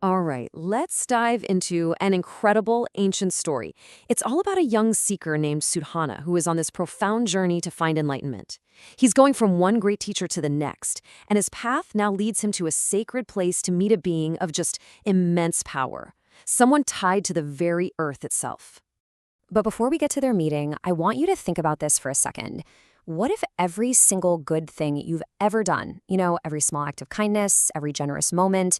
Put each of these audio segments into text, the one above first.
All right, let's dive into an incredible ancient story. It's all about a young seeker named Sudhana who is on this profound journey to find enlightenment. He's going from one great teacher to the next, and his path now leads him to a sacred place to meet a being of just immense power, someone tied to the very earth itself. But before we get to their meeting, I want you to think about this for a second. What if every single good thing you've ever done, every small act of kindness, every generous moment,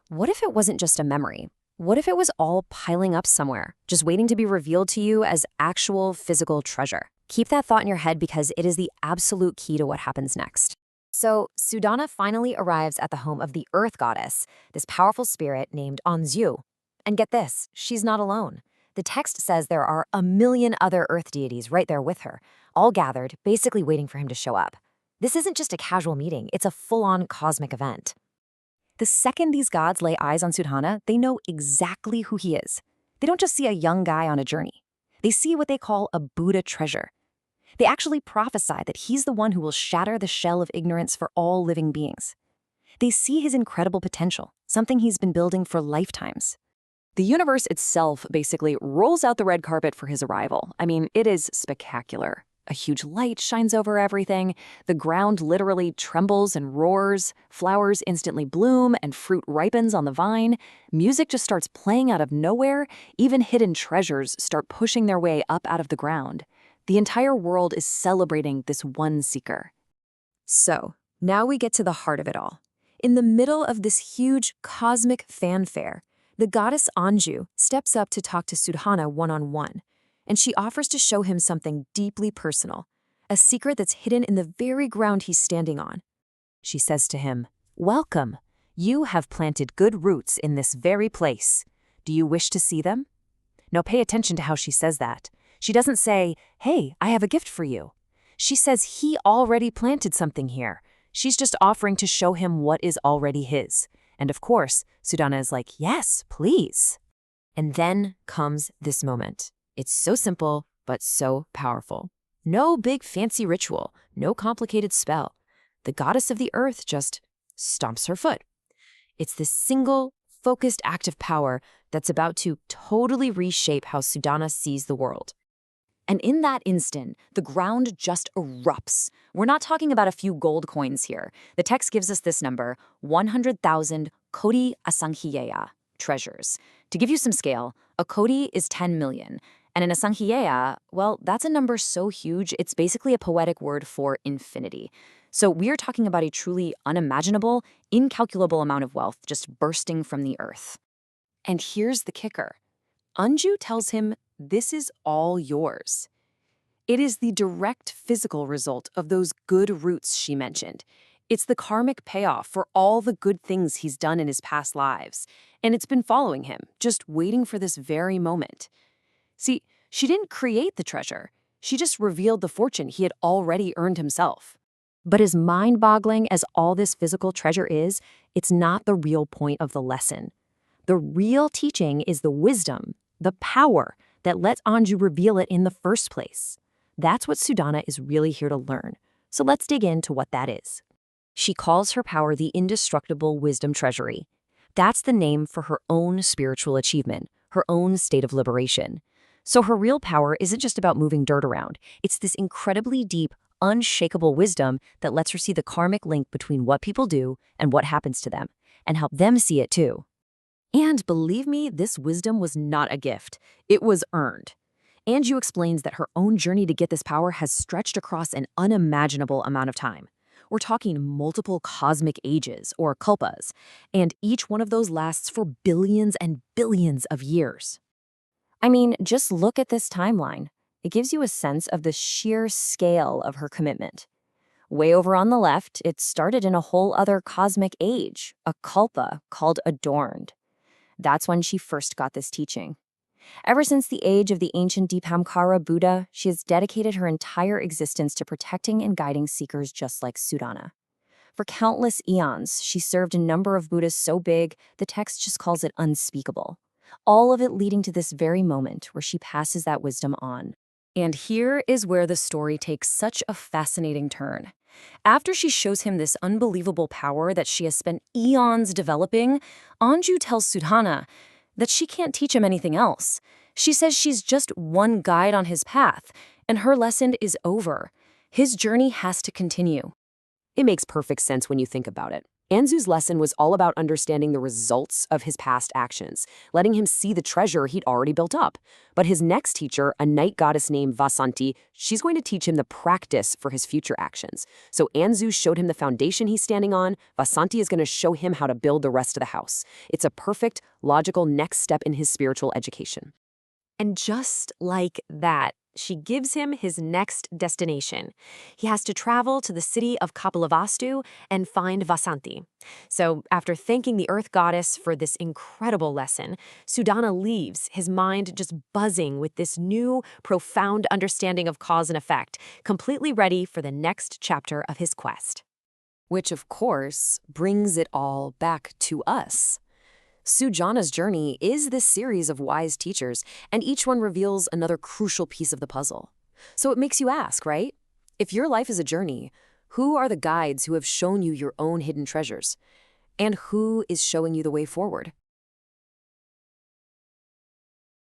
what if it wasn't just a memory? What if it was all piling up somewhere, just waiting to be revealed to you as actual physical treasure? Keep that thought in your head because it is the absolute key to what happens next. So, Sudhana finally arrives at the home of the Earth Goddess, this powerful spirit named Anzu. And get this, she's not alone. The text says there are a million other Earth deities right there with her, all gathered, basically waiting for him to show up. This isn't just a casual meeting, it's a full-on cosmic event. The second these gods lay eyes on Sudhana, they know exactly who he is. They don't just see a young guy on a journey. They see what they call a Buddha-treasury. They actually prophesy that he's the one who will shatter the shell of ignorance for all living beings. They see his incredible potential, something he's been building for lifetimes. The universe itself basically rolls out the red carpet for his arrival. I mean, it is spectacular. A huge light shines over everything. The ground literally trembles and roars. Flowers instantly bloom and fruit ripens on the vine. Music just starts playing out of nowhere. Even hidden treasures start pushing their way up out of the ground. The entire world is celebrating this one seeker. So, now we get to the heart of it all. In the middle of this huge cosmic fanfare, the goddess Anju steps up to talk to Sudhana one-on-one. And she offers to show him something deeply personal, a secret that's hidden in the very ground he's standing on. She says to him, "Welcome. You have planted good roots in this very place. Do you wish to see them?" Now pay attention to how she says that. She doesn't say, "Hey, I have a gift for you." She says he already planted something here. She's just offering to show him what is already his. And of course, Sudhana is like, "Yes, please." And then comes this moment. It's so simple, but so powerful. No big fancy ritual, no complicated spell. The goddess of the earth just stomps her foot. It's this single, focused act of power that's about to totally reshape how Sudhana sees the world. And in that instant, the ground just erupts. We're not talking about a few gold coins here. The text gives us this number, 100,000 koti asankhyeya, treasures. To give you some scale, a koti is 10 million. And an asankhyeya, well, that's a number so huge, it's basically a poetic word for infinity. So we're talking about a truly unimaginable, incalculable amount of wealth just bursting from the earth. And here's the kicker. Anju tells him, this is all yours. It is the direct physical result of those good roots she mentioned. It's the karmic payoff for all the good things he's done in his past lives. And it's been following him, just waiting for this very moment. See, she didn't create the treasure. She just revealed the fortune he had already earned himself. But as mind-boggling as all this physical treasure is, it's not the real point of the lesson. The real teaching is the wisdom, the power that lets Anju reveal it in the first place. That's what Sudhana is really here to learn. So let's dig into what that is. She calls her power the Indestructible Wisdom Treasury. That's the name for her own spiritual achievement, her own state of liberation. So her real power isn't just about moving dirt around. It's this incredibly deep, unshakable wisdom that lets her see the karmic link between what people do and what happens to them, and help them see it too. And believe me, this wisdom was not a gift. It was earned. Anju explains that her own journey to get this power has stretched across an unimaginable amount of time. We're talking multiple cosmic ages, or kalpas, and each one of those lasts for billions and billions of years. I mean, just look at this timeline. It gives you a sense of the sheer scale of her commitment. Way over on the left, it started in a whole other cosmic age, a kalpa called adorned. That's when she first got this teaching. Ever since the age of the ancient Dipamkara Buddha, she has dedicated her entire existence to protecting and guiding seekers just like Sudhana. For countless eons, she served a number of Buddhas so big, the text just calls it unspeakable. All of it leading to this very moment where she passes that wisdom on. And here is where the story takes such a fascinating turn. After she shows him this unbelievable power that she has spent eons developing, Anju tells Sudhana that she can't teach him anything else. She says she's just one guide on his path, and her lesson is over. His journey has to continue. It makes perfect sense when you think about it. Anzu's lesson was all about understanding the results of his past actions, letting him see the treasure he'd already built up. But his next teacher, a night goddess named Vasanti, she's going to teach him the practice for his future actions. So Anzu showed him the foundation he's standing on. Vasanti is going to show him how to build the rest of the house. It's a perfect, logical next step in his spiritual education. And just like that, she gives him his next destination. He has to travel to the city of Kapilavastu and find Vasanti. So after thanking the Earth Goddess for this incredible lesson, Sudhana leaves, his mind just buzzing with this new, profound understanding of cause and effect, completely ready for the next chapter of his quest. Which, of course, brings it all back to us. Sudhana's journey is this series of wise teachers, and each one reveals another crucial piece of the puzzle. So it makes you ask, right? If your life is a journey, who are the guides who have shown you your own hidden treasures? And who is showing you the way forward?